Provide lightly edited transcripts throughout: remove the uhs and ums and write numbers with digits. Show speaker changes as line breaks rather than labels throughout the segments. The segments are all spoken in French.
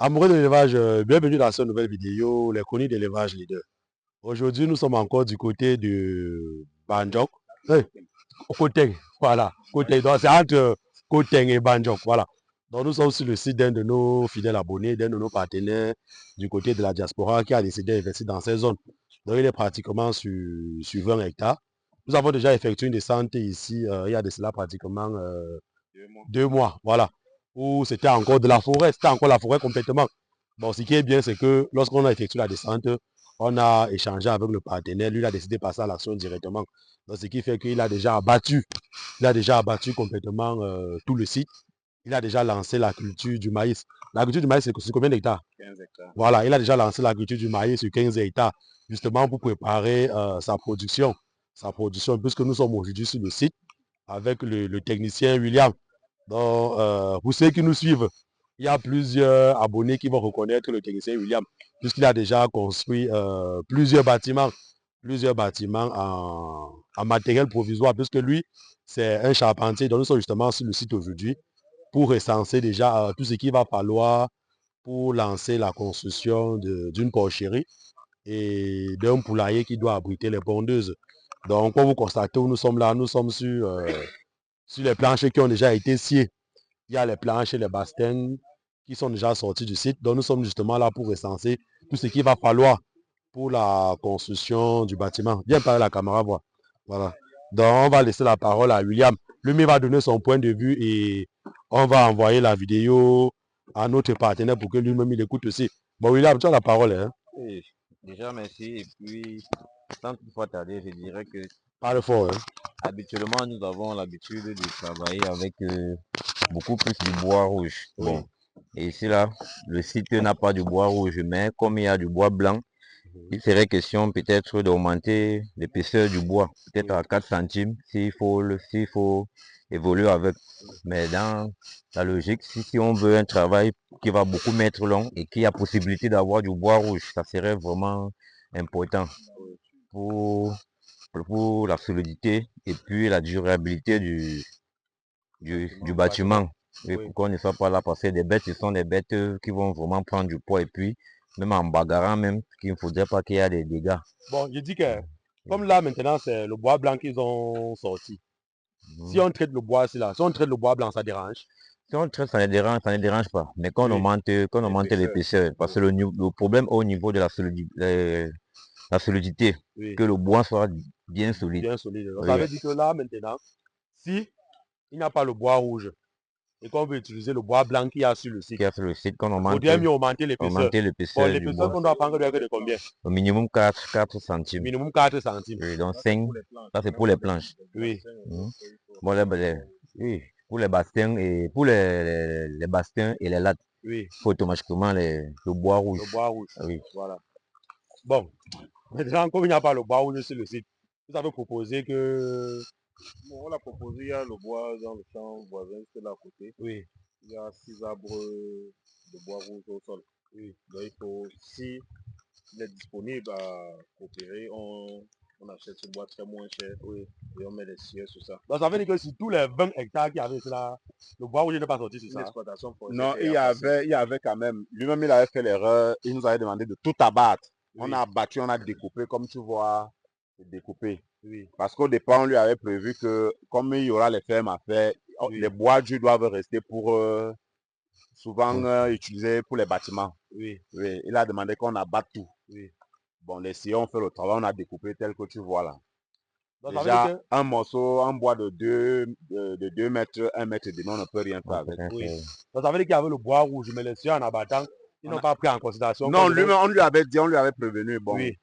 Amoureux de l'élevage, bienvenue dans cette nouvelle vidéo, les chroniques d'élevage leader. Aujourd'hui, nous sommes encore du côté de Banjok. Koteng, voilà. Koteng, donc c'est entre Koteng et Banjok, voilà. Donc nous sommes sur le site d'un de nos fidèles abonnés, d'un de nos partenaires du côté de la diaspora qui a décidé d'investir dans ces zones. Donc il est pratiquement sur 20 hectares. Nous avons déjà effectué une descente ici, il y a de cela pratiquement 2 mois, voilà. Où c'était encore de la forêt, c'était encore la forêt complètement. Bon, ce qui est bien, c'est que lorsqu'on a effectué la descente, on a échangé avec le partenaire, lui il a décidé de passer à l'action directement. Donc, ce qui fait qu'il a déjà abattu complètement tout le site. Il a déjà lancé la culture du maïs. La culture du maïs, c'est sur combien d'hectares?
15 hectares.
Voilà, il a déjà lancé la culture du maïs sur 15 hectares, justement pour préparer sa production, puisque nous sommes aujourd'hui sur le site avec le technicien William. Donc, pour ceux qui nous suivent, il y a plusieurs abonnés qui vont reconnaître le technicien William, puisqu'il a déjà construit plusieurs bâtiments en matériel provisoire, puisque lui, c'est un charpentier. Donc, nous sommes justement sur le site aujourd'hui pour recenser déjà tout ce qu'il va falloir pour lancer la construction d'une porcherie et d'un poulailler qui doit abriter les pondeuses. Donc, comme vous constatez où nous sommes là, nous sommes sur les planches qui ont déjà été sciées. Il y a les planches et les bastings qui sont déjà sortis du site. Donc, nous sommes justement là pour recenser tout ce qu'il va falloir pour la construction du bâtiment. Viens parler la caméra, voir. Voilà. Donc, on va laisser la parole à William. Lui va donner son point de vue et on va envoyer la vidéo à notre partenaire pour que lui-même il écoute aussi. Bon, William, tu as la parole. Hein?
Oui, déjà merci. Et puis, sans toutefois tarder, je dirais que
Parle fort. Hein?
habituellement, nous avons l'habitude de travailler avec beaucoup plus du bois rouge.
Oui.
Bon, et ici là, le site n'a pas de bois rouge, mais comme il y a du bois blanc, il serait question peut-être d'augmenter l'épaisseur du bois, peut-être à 4 centimes s'il faut évoluer avec. Mais dans la logique, si on veut un travail qui va beaucoup mettre long et qui a possibilité d'avoir du bois rouge, ça serait vraiment important pour, pour la solidité et puis la durabilité du bâtiment. Et pour qu'on ne soit pas là, parce que des bêtes, ce sont des bêtes qui vont vraiment prendre du poids et puis même en bagarrant même, qu'il ne faudrait pas qu'il y ait des dégâts.
Bon, je dis que, comme là maintenant c'est le bois blanc qu'ils ont sorti, si on traite le bois, si on traite le bois blanc, ça dérange.
Si on traite, ça ne dérange pas. Mais qu'on
Oui.
augmente l'épaisseur, parce que le problème au niveau de la solidité,
Oui.
que le bois soit bien solide.
Bien solide. Donc,
Oui.
ça veut dire que là maintenant, si il n'y a pas le bois rouge et qu'on veut utiliser le bois blanc qu'il y a sur le site,
Qui a sur le site, qu'on
il faudrait mieux augmenter l'épaisseur. Bon,
l'épaisseur du
l'épaisseur
bois.
qu'on doit prendre doit être de combien?
Au minimum 4 centimes.
Minimum 4 centimes.
Oui, donc 5, ça c'est pour les planches.
Oui.
Bon, oui, pour les bastings et pour les bastings et les lattes,
Oui.
il faut automatiquement le bois rouge.
Le bois rouge.
Oui.
Voilà. Bon, maintenant, comme il n'y a pas le bois rouge sur le site, vous avez proposé que...
Bon, on l'a proposé, il y a le bois dans le champ voisin, c'est là à côté.
Oui.
Il y a 6 arbres de bois rouge au sol.
Oui.
Donc il faut, si il est disponible à coopérer, on achète ce bois très moins cher.
Oui.
Et on met des sièges sur ça.
Donc ça veut dire que sur tous les 20 hectares qu'il y avait là, le bois rouge n'est pas sorti sur ça.
L'exploitation
Non, il y avait quand même, lui-même il avait fait l'erreur, il nous avait demandé de tout abattre.
Oui.
On a abattu, on a découpé, comme tu vois, découpé.
Oui.
Parce qu'au départ, on lui avait prévu que, comme il y aura les fermes à faire,
Oui.
les bois durs doivent rester pour souvent utilisés pour les bâtiments.
Oui.
Oui. Il a demandé qu'on abatte tout.
Oui.
Bon, les sillons ont fait le travail, on a découpé tel que tu vois là.
Donc,
déjà,
que...
un morceau en bois de 2 mètres, 1 mètre et demi, on ne peut rien faire avec.
Oui. Donc ça veut dire qu'il y avait le bois rouge, mais les sillons en abattant, ils n'ont pas pris en considération.
Non, lui, on lui avait dit, on lui avait prévenu. Bon,
oui.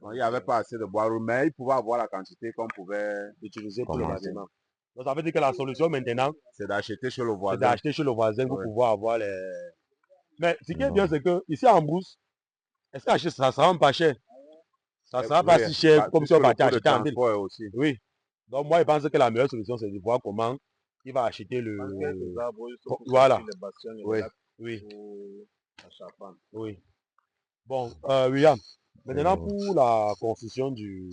Bon, il n'y avait pas assez de bois rouge, mais il pouvait avoir la quantité qu'on pouvait
utiliser pour le bâtiment. Donc ça veut dire que la solution maintenant,
c'est d'acheter chez le voisin.
C'est d'acheter chez le voisin pour pouvoir avoir les... Mais ce qui est bien, c'est que ici en Brousse, est-ce que ça sera pas cher? Ça ne sera pas si cher comme si on partait acheter en ville.
Aussi.
Oui. Donc moi, je pense que la meilleure solution, c'est de voir comment il va acheter le... Voilà. Oui. Oui. Oui. Bon, William, maintenant pour la construction de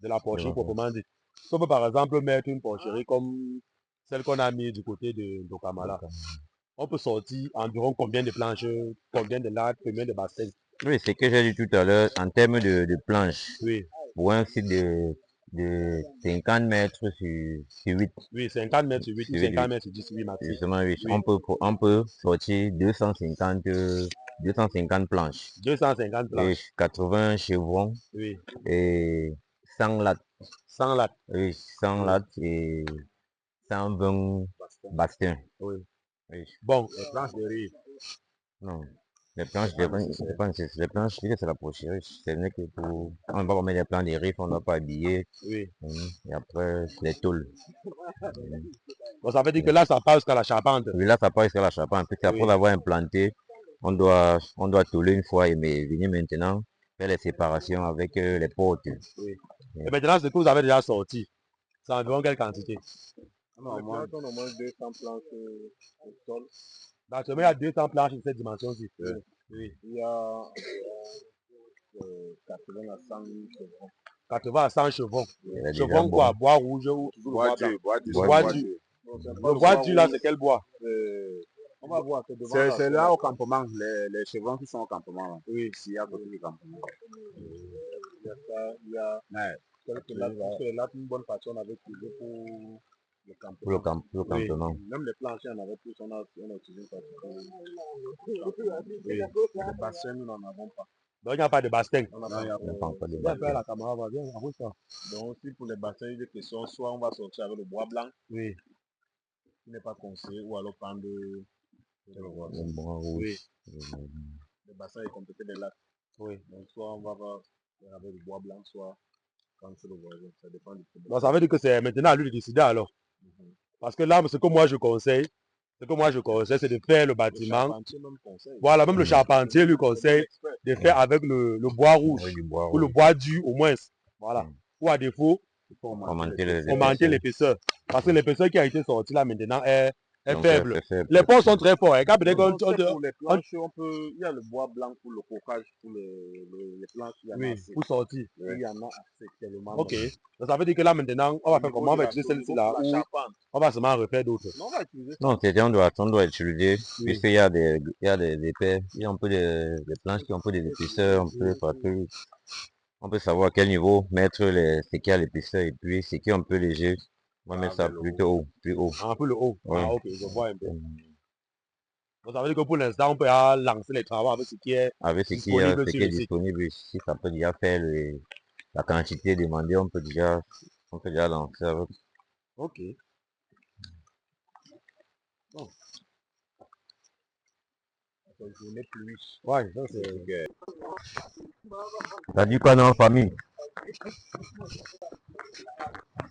la porcherie proprement dit, si on peut par exemple mettre une porcherie comme celle qu'on a mise du côté de Dokamala, on peut sortir environ combien de planches, combien de lattes, combien de bassins?
Oui, c'est ce que j'ai dit tout à l'heure, en termes de planches,
Oui,
pour un site de 50 mètres sur 8,
oui, 50 mètres sur 8 ou
sur 8,
50 mètres sur 10, oui, Maxi.
justement, oui,
Oui.
on peut sortir 250 planches,
250
et
planches.
80 chevrons
Oui,
et 100 lattes,
100 lattes.
oui, 100 lattes et 120 bastins.
Oui.
Oui.
Bon, les planches de riz.
Non, les planches, c'est pas nécessaire. Les planches, c'est la pocherie. Ce n'est que pour... On va pas mettre des plans de riff, on ne va pas habiller.
Oui.
Et après, les tôles.
Bon, ça veut dire que là, ça passe jusqu'à la charpente.
Oui, là, ça part jusqu'à la charpente. Puis après
Oui.
l'avoir implanté, on doit tôler une fois et venir maintenant faire les séparations avec les portes.
Oui. Et maintenant, ce que vous avez déjà sorti, c'est environ quelle quantité?
Les planches ont au moins 200 planches au sol.
Dans ce moment, il y a 200 planches de cette dimension-ci.
Oui.
Oui.
Il y a 80 à 100 chevrons.
80 à 100 chevrons.
Il est déjà
Chevrons
bon.
quoi? Bois rouge ou toujours le bois blanc?
Bois dur,
Le
bois
bois
dur.
dur.
Bon, c'est pas
Le bois dur, là, c'est quel bois?
On va voir, c'est devant
C'est là au campement, les chevrons qui sont au campement. Là.
Oui.
Ici, à côté du campement.
Il y a ça, il y a quelques lattes, parce que les lattes, une bonne partie, on avait utilisé pour le campement.
Pour le
Oui.
campement.
Même les planchers, on avait plus, on a utilisé une partie pour le campement. Oui. Les bassins, nous n'en avons pas.
Donc, il n'y a pas de bastin.
On n'a
Il n'y a pas de
Viens faire
bastin.
la caméra, va, viens, avouez ça.
Donc, aussi pour les bassins, il est question, soit on va sortir avec le bois blanc,
Oui.
qui n'est pas conseillé, ou alors prendre le bois.
Le bois rouge.
Le bassin est complété des lattes.
Oui.
Donc, soit on va faire avec le bois blanc, soit prendre sur le voisin. Ça dépend du problème.
Donc, ça veut dire que c'est maintenant à lui de décider alors. Parce que là, ce que moi je conseille, c'est de faire le
Le
bâtiment.
charpentier même conseille.
Voilà, même le charpentier lui conseille
L'expert.
de faire avec le bois rouge
Oui, du bois
ou le
rouge.
bois dur au moins. Voilà. Ou à défaut,
Il faut
Augmenter
augmenter l'épaisseur. Parce que l'épaisseur qui a été sortie là maintenant est
Donc,
faible.
c'est faible.
Les ponts sont très forts. Hein. Quand peut-être
Donc,
qu'on-
pour les planches, il y a le bois blanc pour le cocage, pour les planches, il y en a
oui,
assez.
pour sortir.
Il y en a assez tellement.
Ok. Donc ça veut dire que là maintenant, on va faire comment? On va utiliser celle-ci là ou on va seulement refaire d'autres.
Non, on va utiliser ça.
Non, on doit utiliser, puisqu'il y a des épais, il y a un peu des planches qui ont un peu des épaisseurs, un peu partout. On peut savoir à quel niveau mettre ce qui a l'épaisseur et puis ce qui est un peu léger, on va mettre ça plutôt haut, plus haut.
Un peu le haut.
Ouais.
Ah ok, je vois un peu. Donc ça veut dire que pour l'instant, on peut lancer les travaux avec ce qui est
Avec ce qui
disponible
est
sur le site.
disponible, si ça peut déjà faire la quantité demandée, on peut déjà lancer avec.
Ok. Bon. Journée pluie. Ouais, ça c'est.
T'as dit quoi non, famille?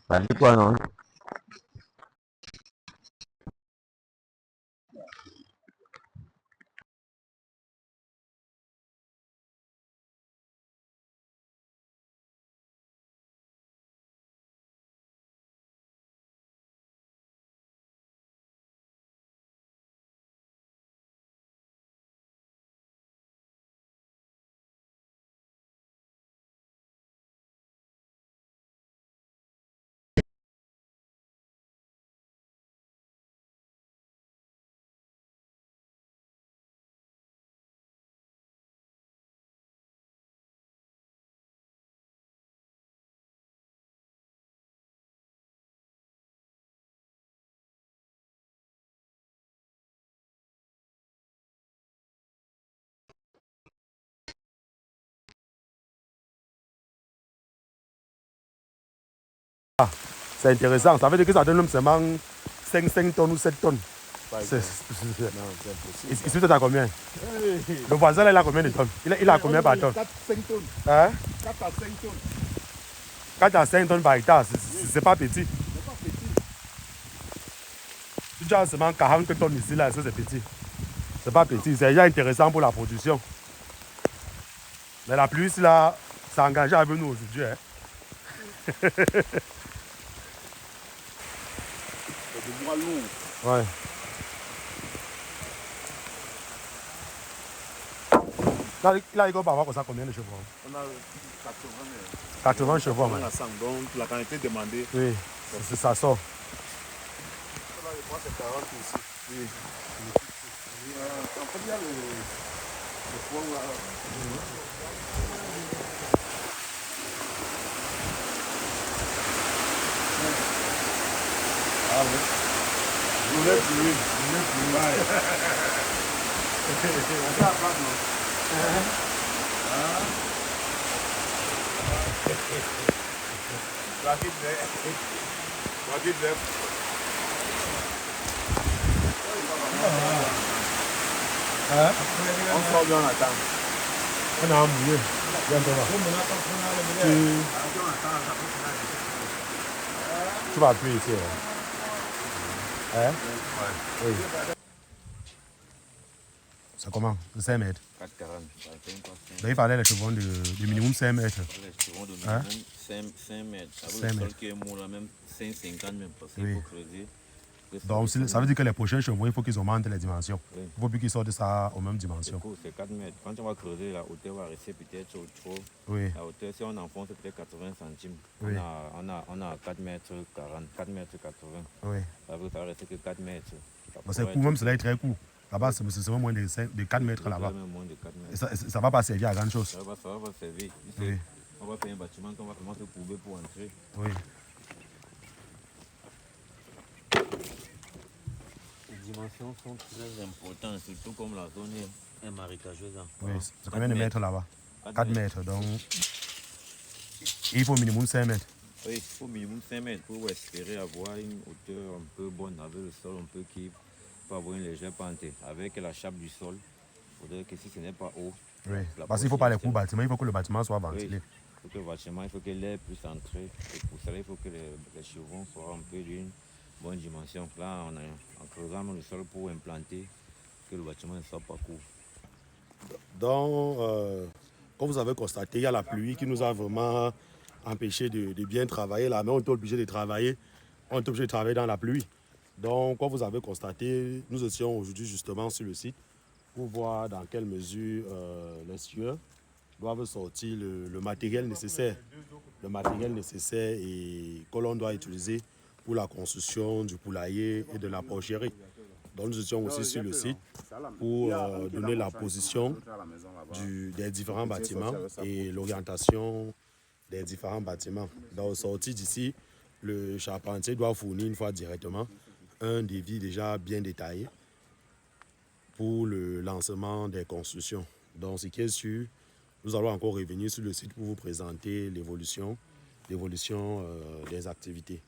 T'as dit quoi non?
C'est intéressant. Ça veut dire que ça donne même seulement 5 tonnes ou 7 tonnes.
C'est impossible.
Ici, tu as combien? Le voisin là, il a combien de tonnes? Il a combien par tonne?
4-5 tonnes.
Hein?
4 à 5 tonnes.
4 à 5 tonnes par hectare, c'est pas petit.
C'est pas petit.
Si tu as seulement 40 tonnes ici, là, ça c'est petit. C'est pas petit, c'est déjà intéressant pour la production. Mais la pluie, là, ça engage avec nous aujourd'hui. Hein.
C'est du bois lourd.
Ouais. Là, il va avoir ça combien de chevaux?
On a
80 chevaux,
on
man.
a 100. Donc la quantité demandée.
Oui, ça sort.
Là, je crois que c'est 40 ici.
Oui.
il y a le point là. Ah oui. Je voulais plus. On sort bien la table.
On a mouillé. Tu vas appuyer ici. Hein? Oui. C'est comment? 5 mètres.
4,40.
Donc, il fallait les chevrons de minimum 5 mètres.
Les chevrons de
Hein?
minimum 5 mètres. Avec
5
le sol
mètres.
qui est mou là, même 5,50 même. Parce qu'il
Oui.
faut creuser.
Donc, ça veut dire que les prochains chevrons, il faut qu'ils augmentent les dimensions.
Oui.
Il ne faut plus qu'ils sortent ça aux mêmes dimensions.
C'est 4 mètres. Quand on va creuser, la hauteur va rester peut-être trop.
Oui.
La hauteur, si on enfonce, c'est peut-être 80 centimes.
Oui.
On a 4 mètres 40, 4 mètres 80.
Oui.
Ça va rester que 4 mètres.
C'est court, même cela est très court. Là-bas, c'est seulement moins de 4 mètres là-bas. Et ça ne va pas servir à grand chose.
Ça va servir.
Oui.
On va faire un bâtiment qu'on va vraiment se courber pour entrer.
Oui.
Les dimensions sont très importantes, surtout comme la zone est marécageuse.
Oui, c'est combien de mètres là-bas? 4 mètres. Donc, il faut minimum 5 mètres.
Oui, il faut minimum 5 mètres pour espérer avoir une hauteur un peu bonne avec le sol un peu qui peut avoir une légère pente. Avec la chape du sol, il faudrait que si ce n'est pas haut.
Oui, parce qu'il ne faut pas les coups bâtiments, il faut que le bâtiment soit ventilé.
Oui, il faut que le bâtiment, il faut que l'air puisse entrer. Et pour cela, il faut que les chevrons soient un peu d'une bonne dimension. Là, en creusant le sol pour implanter, que le bâtiment ne soit pas court.
Donc, comme vous avez constaté, il y a la pluie qui nous a vraiment empêché de bien travailler là, mais on est obligé de travailler. On est obligé de travailler dans la pluie. Donc, comme vous avez constaté, nous étions aujourd'hui justement sur le site pour voir dans quelle mesure les sieurs doivent sortir le matériel nécessaire. Le matériel nécessaire et que l'on doit utiliser pour la construction du poulailler et de la porcherie. Donc nous étions aussi sur le site pour donner la position des différents bâtiments et l'orientation des différents bâtiments. Donc au sorti d'ici, le charpentier doit fournir une fois directement un devis déjà bien détaillé pour le lancement des constructions. Donc ce qui est sûr, nous allons encore revenir sur le site pour vous présenter l'évolution des activités.